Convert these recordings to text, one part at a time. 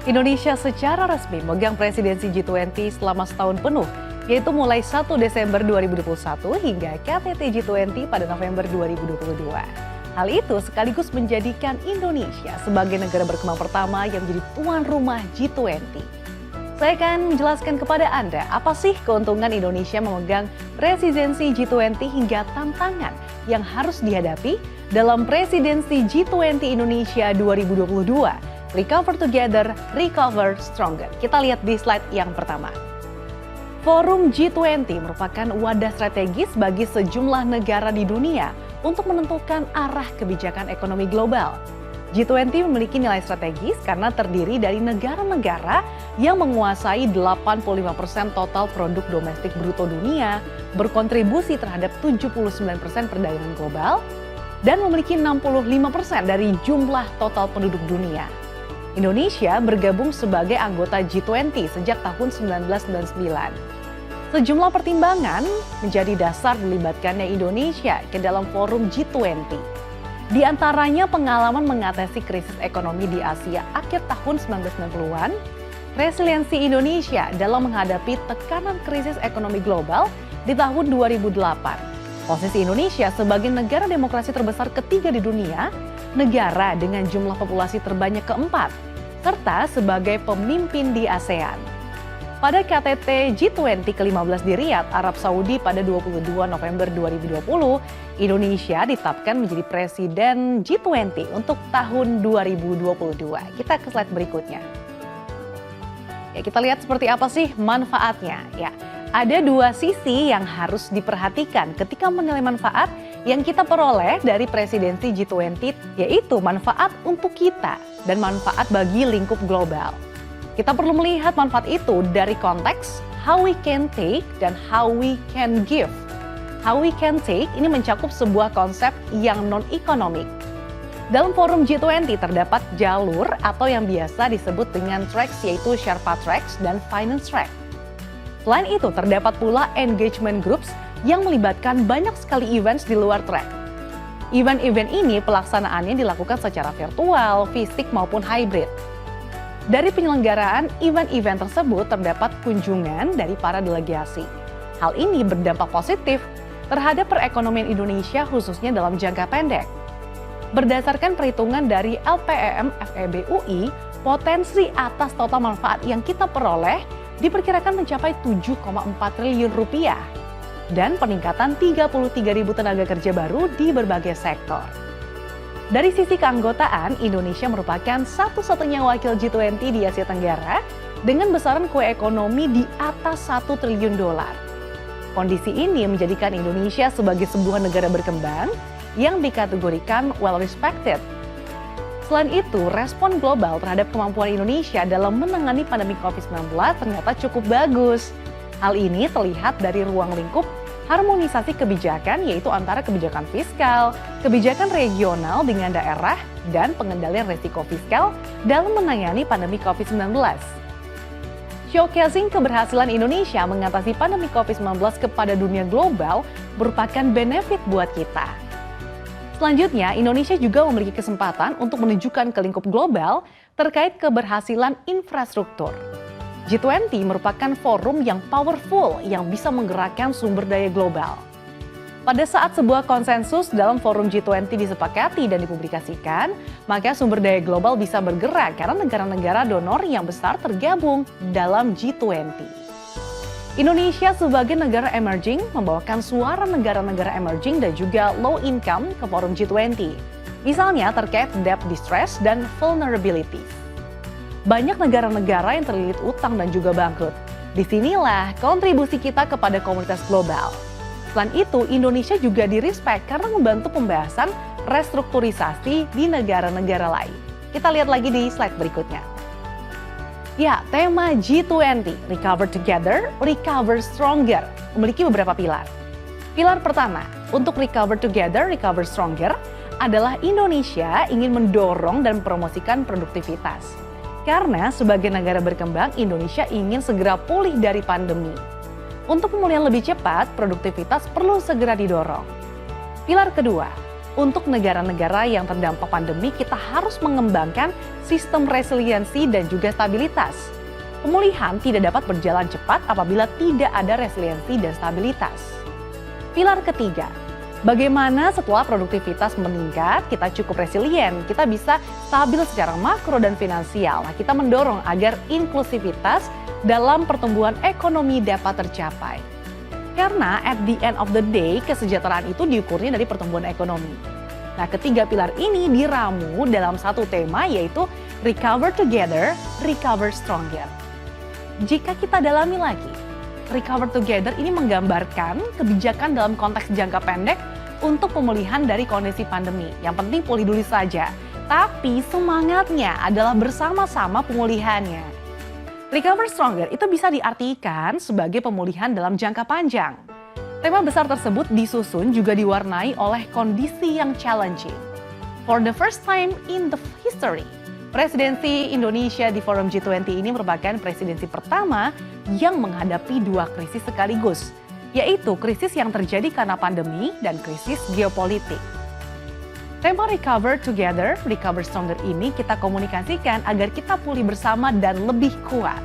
Indonesia secara resmi memegang presidensi G20 selama setahun penuh, yaitu mulai 1 Desember 2021 hingga KTT G20 pada November 2022. Hal itu sekaligus menjadikan Indonesia sebagai negara berkembang pertama yang menjadi tuan rumah G20. Saya akan menjelaskan kepada Anda apa sih keuntungan Indonesia memegang presidensi G20 hingga tantangan yang harus dihadapi dalam presidensi G20 Indonesia 2022. Recover Together, Recover Stronger. Kita lihat di slide yang pertama. Forum G20 merupakan wadah strategis bagi sejumlah negara di dunia untuk menentukan arah kebijakan ekonomi global. G20 memiliki nilai strategis karena terdiri dari negara-negara yang menguasai 85% total produk domestik bruto dunia, berkontribusi terhadap 79% perdagangan global, dan memiliki 65% dari jumlah total penduduk dunia. Indonesia bergabung sebagai anggota G20 sejak tahun 1999. Sejumlah pertimbangan menjadi dasar dilibatkannya Indonesia ke dalam forum G20. Di antaranya pengalaman mengatasi krisis ekonomi di Asia akhir tahun 1990-an, resiliensi Indonesia dalam menghadapi tekanan krisis ekonomi global di tahun 2008. Posisi Indonesia sebagai negara demokrasi terbesar ketiga di dunia, negara dengan jumlah populasi terbanyak keempat, serta sebagai pemimpin di ASEAN. Pada KTT G20 ke-15 di Riyadh, Arab Saudi pada 22 November 2020, Indonesia ditetapkan menjadi presiden G20 untuk tahun 2022. Kita ke slide berikutnya. Ya, kita lihat seperti apa sih manfaatnya. Ya, ada dua sisi yang harus diperhatikan ketika menilai manfaat yang kita peroleh dari presidensi G20, yaitu manfaat untuk kita dan manfaat bagi lingkup global. Kita perlu melihat manfaat itu dari konteks how we can take dan how we can give. How we can take ini mencakup sebuah konsep yang non-ekonomik. Dalam forum G20 terdapat jalur atau yang biasa disebut dengan tracks, yaitu Sherpa Tracks dan Finance Track. Selain itu terdapat pula engagement groups yang melibatkan banyak sekali events di luar track. Event-event ini pelaksanaannya dilakukan secara virtual, fisik maupun hybrid. Dari penyelenggaraan event-event tersebut terdapat kunjungan dari para delegasi. Hal ini berdampak positif terhadap perekonomian Indonesia khususnya dalam jangka pendek. Berdasarkan perhitungan dari LPEM FEB UI, potensi atas total manfaat yang kita peroleh diperkirakan mencapai 7,4 triliun rupiah dan peningkatan 33.000 tenaga kerja baru di berbagai sektor. Dari sisi keanggotaan, Indonesia merupakan satu-satunya wakil G20 di Asia Tenggara dengan besaran kue ekonomi di atas 1 triliun dolar. Kondisi ini menjadikan Indonesia sebagai sebuah negara berkembang yang dikategorikan well respected. Selain itu, respon global terhadap kemampuan Indonesia dalam menangani pandemi COVID-19 ternyata cukup bagus. Hal ini terlihat dari ruang lingkup harmonisasi kebijakan, yaitu antara kebijakan fiskal, kebijakan regional dengan daerah, dan pengendalian risiko fiskal dalam menangani pandemi COVID-19. Showcasing keberhasilan Indonesia mengatasi pandemi COVID-19 kepada dunia global merupakan benefit buat kita. Selanjutnya, Indonesia juga memiliki kesempatan untuk menunjukkan ke lingkup global terkait keberhasilan infrastruktur. G20 merupakan forum yang powerful yang bisa menggerakkan sumber daya global. Pada saat sebuah konsensus dalam forum G20 disepakati dan dipublikasikan, maka sumber daya global bisa bergerak karena negara-negara donor yang besar tergabung dalam G20. Indonesia sebagai negara emerging membawakan suara negara-negara emerging dan juga low income ke forum G20. Misalnya terkait debt distress dan vulnerability. Banyak negara-negara yang terlilit utang dan juga bangkrut. Disinilah kontribusi kita kepada komunitas global. Selain itu, Indonesia juga di-respect karena membantu pembahasan restrukturisasi di negara-negara lain. Kita lihat lagi di slide berikutnya. Ya, tema G20, Recover Together, Recover Stronger, memiliki beberapa pilar. Pilar pertama, untuk Recover Together, Recover Stronger, adalah Indonesia ingin mendorong dan mempromosikan produktivitas. Karena sebagai negara berkembang, Indonesia ingin segera pulih dari pandemi. Untuk pemulihan lebih cepat, produktivitas perlu segera didorong. Pilar kedua, Untuk negara-negara yang terdampak pandemi, kita harus mengembangkan sistem resiliensi dan juga stabilitas. Pemulihan tidak dapat berjalan cepat apabila tidak ada resiliensi dan stabilitas. Pilar ketiga, bagaimana setelah produktivitas meningkat, kita cukup resilient, kita bisa stabil secara makro dan finansial. Nah, kita mendorong agar inklusivitas dalam pertumbuhan ekonomi dapat tercapai. Karena at the end of the day, kesejahteraan itu diukurnya dari pertumbuhan ekonomi. Nah, ketiga pilar ini diramu dalam satu tema, yaitu Recover Together, Recover Stronger. Jika kita dalami lagi, Recover Together ini menggambarkan kebijakan dalam konteks jangka pendek untuk pemulihan dari kondisi pandemi. Yang penting pulih dulu saja, tapi semangatnya adalah bersama-sama pemulihannya. Recover Stronger itu bisa diartikan sebagai pemulihan dalam jangka panjang. Tema besar tersebut disusun juga diwarnai oleh kondisi yang challenging. For the first time in the history, presidensi Indonesia di Forum G20 ini merupakan presidensi pertama yang menghadapi dua krisis sekaligus, yaitu krisis yang terjadi karena pandemi dan krisis geopolitik. Tema Recover Together, Recover Stronger ini kita komunikasikan agar kita pulih bersama dan lebih kuat.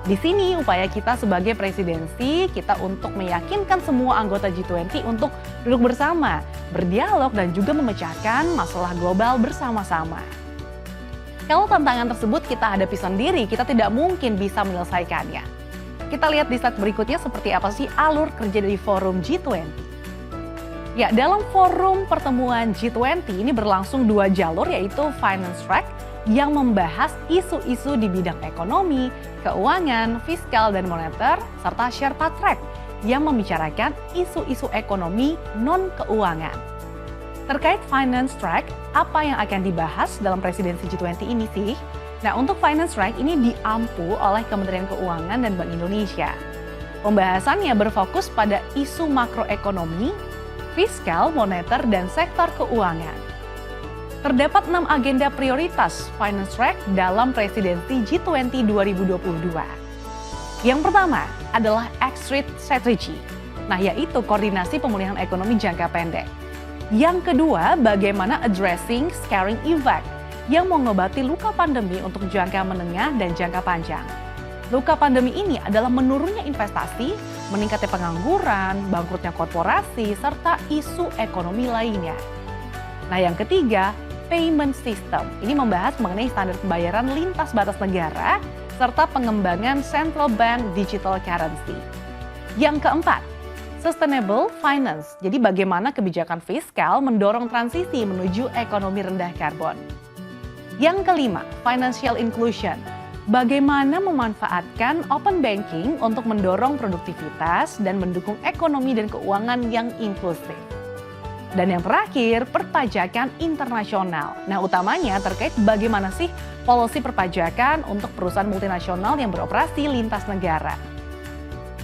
Di sini upaya kita sebagai presidensi, kita untuk meyakinkan semua anggota G20 untuk duduk bersama, berdialog dan juga memecahkan masalah global bersama-sama. Kalau tantangan tersebut kita hadapi sendiri, kita tidak mungkin bisa menyelesaikannya. Kita lihat di slide berikutnya seperti apa sih alur kerja dari Forum G20. Ya, dalam forum pertemuan G20 ini berlangsung dua jalur, yaitu Finance Track yang membahas isu-isu di bidang ekonomi, keuangan, fiskal dan moneter, serta Sherpa Track yang membicarakan isu-isu ekonomi non-keuangan. Terkait Finance Track, apa yang akan dibahas dalam presidensi G20 ini sih? Nah, untuk Finance Track ini diampu oleh Kementerian Keuangan dan Bank Indonesia. Pembahasannya berfokus pada isu makroekonomi, fiskal, moneter, dan sektor keuangan. Terdapat 6 agenda prioritas Finance Track dalam presidensi G20 2022. Yang pertama adalah Exit Strategy, yaitu koordinasi pemulihan ekonomi jangka pendek. Yang kedua, bagaimana addressing scaring effect, yang mengobati luka pandemi untuk jangka menengah dan jangka panjang. Luka pandemi ini adalah menurunnya investasi, meningkatnya pengangguran, bangkrutnya korporasi, serta isu ekonomi lainnya. Nah, yang ketiga, payment system. Ini membahas mengenai standar pembayaran lintas batas negara, serta pengembangan central bank digital currency. Yang keempat, sustainable finance. Jadi bagaimana kebijakan fiskal mendorong transisi menuju ekonomi rendah karbon. Yang kelima, financial inclusion. Bagaimana memanfaatkan open banking untuk mendorong produktivitas dan mendukung ekonomi dan keuangan yang inklusif. Dan yang terakhir, perpajakan internasional. Nah, utamanya terkait bagaimana sih policy perpajakan untuk perusahaan multinasional yang beroperasi lintas negara.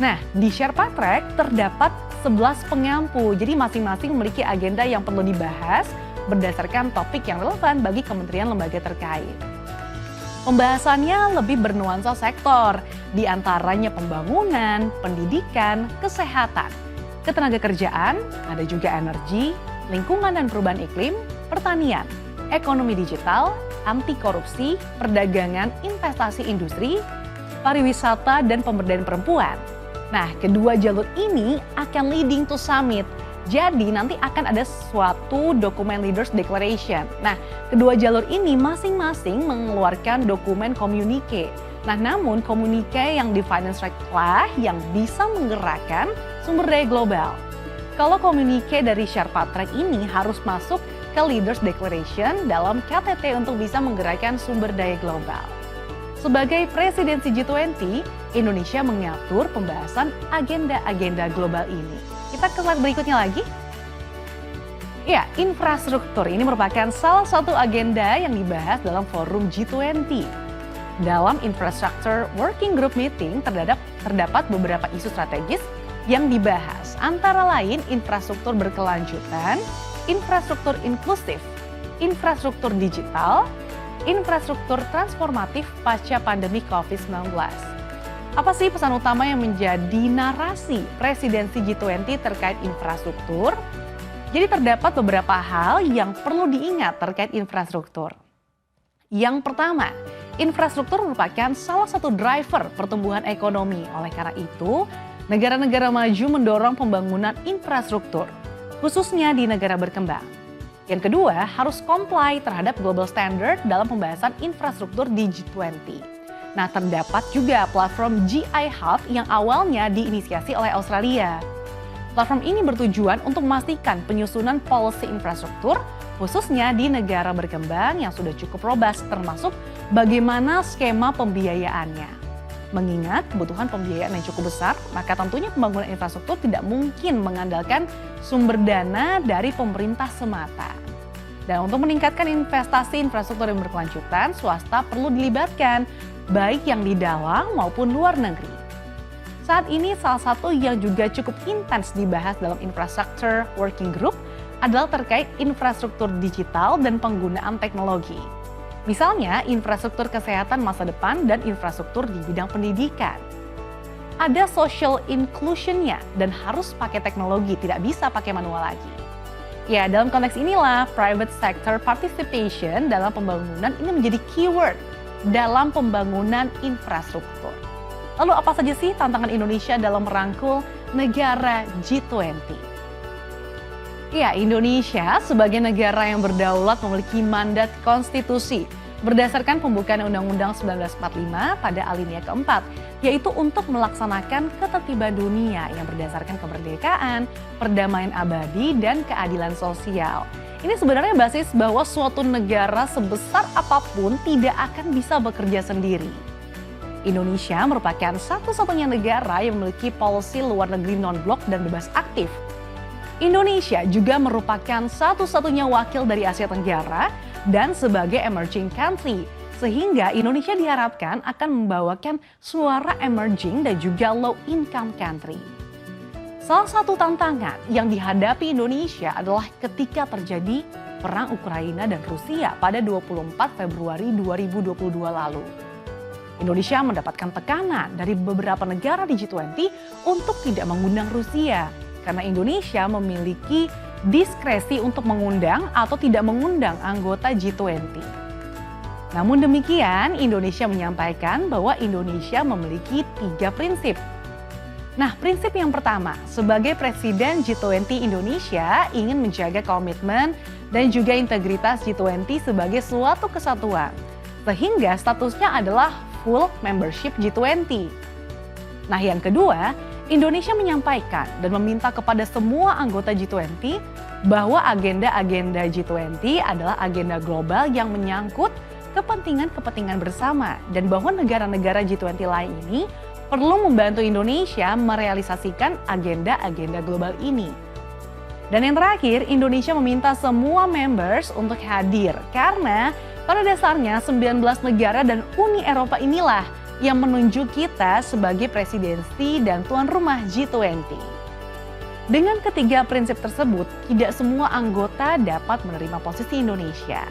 Nah, di Sherpa Track terdapat 11 pengampu, jadi masing-masing memiliki agenda yang perlu dibahas berdasarkan topik yang relevan bagi kementerian lembaga terkait. Pembahasannya lebih bernuansa sektor, di antaranya pembangunan, pendidikan, kesehatan, ketenagakerjaan, ada juga energi, lingkungan dan perubahan iklim, pertanian, ekonomi digital, anti korupsi, perdagangan, investasi industri, pariwisata, dan pemberdayaan perempuan. Nah, kedua jalur ini akan leading to summit. Jadi nanti akan ada suatu dokumen Leaders Declaration. Nah, kedua jalur ini masing-masing mengeluarkan dokumen komunike. Nah, namun komunike yang di Finance Track lah yang bisa menggerakkan sumber daya global. Kalau komunike dari Sherpa Track ini harus masuk ke Leaders Declaration dalam KTT untuk bisa menggerakkan sumber daya global. Sebagai presidensi G20, Indonesia mengatur pembahasan agenda-agenda global ini. Kita ke slide berikutnya lagi. Ya, infrastruktur ini merupakan salah satu agenda yang dibahas dalam forum G20. Dalam Infrastructure Working Group Meeting terdapat beberapa isu strategis yang dibahas, antara lain infrastruktur berkelanjutan, infrastruktur inklusif, infrastruktur digital, infrastruktur transformatif pasca pandemi COVID-19. Apa sih pesan utama yang menjadi narasi presidensi G20 terkait infrastruktur? Jadi terdapat beberapa hal yang perlu diingat terkait infrastruktur. Yang pertama, infrastruktur merupakan salah satu driver pertumbuhan ekonomi. Oleh karena itu, negara-negara maju mendorong pembangunan infrastruktur, khususnya di negara berkembang. Yang kedua, harus comply terhadap global standard dalam pembahasan infrastruktur di G20. Nah, terdapat juga platform GI Hub yang awalnya diinisiasi oleh Australia. Platform ini bertujuan untuk memastikan penyusunan policy infrastruktur, khususnya di negara berkembang yang sudah cukup robust, termasuk bagaimana skema pembiayaannya. Mengingat kebutuhan pembiayaan yang cukup besar, maka tentunya pembangunan infrastruktur tidak mungkin mengandalkan sumber dana dari pemerintah semata. Dan untuk meningkatkan investasi infrastruktur yang berkelanjutan, swasta perlu dilibatkan, baik yang di dalam maupun luar negeri. Saat ini salah satu yang juga cukup intens dibahas dalam Infrastructure Working Group adalah terkait infrastruktur digital dan penggunaan teknologi. Misalnya infrastruktur kesehatan masa depan dan infrastruktur di bidang pendidikan. Ada social inclusion-nya dan harus pakai teknologi, tidak bisa pakai manual lagi. Ya, dalam konteks inilah private sector participation dalam pembangunan ini menjadi keyword dalam pembangunan infrastruktur. Lalu apa saja sih tantangan Indonesia dalam merangkul negara G20? Ya, Indonesia sebagai negara yang berdaulat memiliki mandat konstitusi berdasarkan pembukaan Undang-Undang 1945 pada alinea keempat, yaitu untuk melaksanakan ketertiban dunia yang berdasarkan kemerdekaan, perdamaian abadi, dan keadilan sosial. Ini sebenarnya basis bahwa suatu negara sebesar apapun tidak akan bisa bekerja sendiri. Indonesia merupakan satu-satunya negara yang memiliki policy luar negeri non-blok dan bebas aktif. Indonesia juga merupakan satu-satunya wakil dari Asia Tenggara dan sebagai emerging country, sehingga Indonesia diharapkan akan membawakan suara emerging dan juga low income country. Salah satu tantangan yang dihadapi Indonesia adalah ketika terjadi perang Ukraina dan Rusia pada 24 Februari 2022 lalu. Indonesia mendapatkan tekanan dari beberapa negara di G20 untuk tidak mengundang Rusia karena Indonesia memiliki diskresi untuk mengundang atau tidak mengundang anggota G20. Namun demikian, Indonesia menyampaikan bahwa Indonesia memiliki 3 prinsip. Nah, prinsip yang pertama, sebagai Presiden G20 Indonesia ingin menjaga komitmen dan juga integritas G20 sebagai suatu kesatuan, sehingga statusnya adalah full membership G20. Nah, yang kedua, Indonesia menyampaikan dan meminta kepada semua anggota G20 bahwa agenda-agenda G20 adalah agenda global yang menyangkut kepentingan-kepentingan bersama dan bahwa negara-negara G20 lain ini perlu membantu Indonesia merealisasikan agenda-agenda global ini. Dan yang terakhir, Indonesia meminta semua members untuk hadir karena pada dasarnya 19 negara dan Uni Eropa inilah yang menunjuk kita sebagai presidensi dan tuan rumah G20. Dengan ketiga prinsip tersebut, tidak semua anggota dapat menerima posisi Indonesia.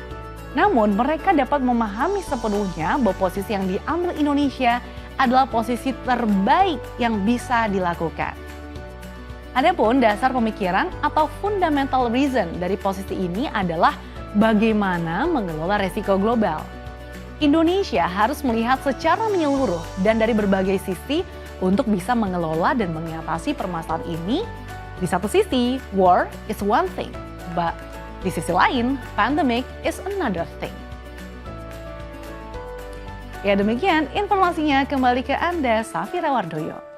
Namun mereka dapat memahami sepenuhnya bahwa posisi yang diambil Indonesia adalah posisi terbaik yang bisa dilakukan. Adapun dasar pemikiran atau fundamental reason dari posisi ini adalah bagaimana mengelola resiko global. Indonesia harus melihat secara menyeluruh dan dari berbagai sisi untuk bisa mengelola dan mengatasi permasalahan ini. Di satu sisi, war is one thing, but di sisi lain, pandemic is another thing. Ya, demikian informasinya, kembali ke Anda, Safira Wardoyo.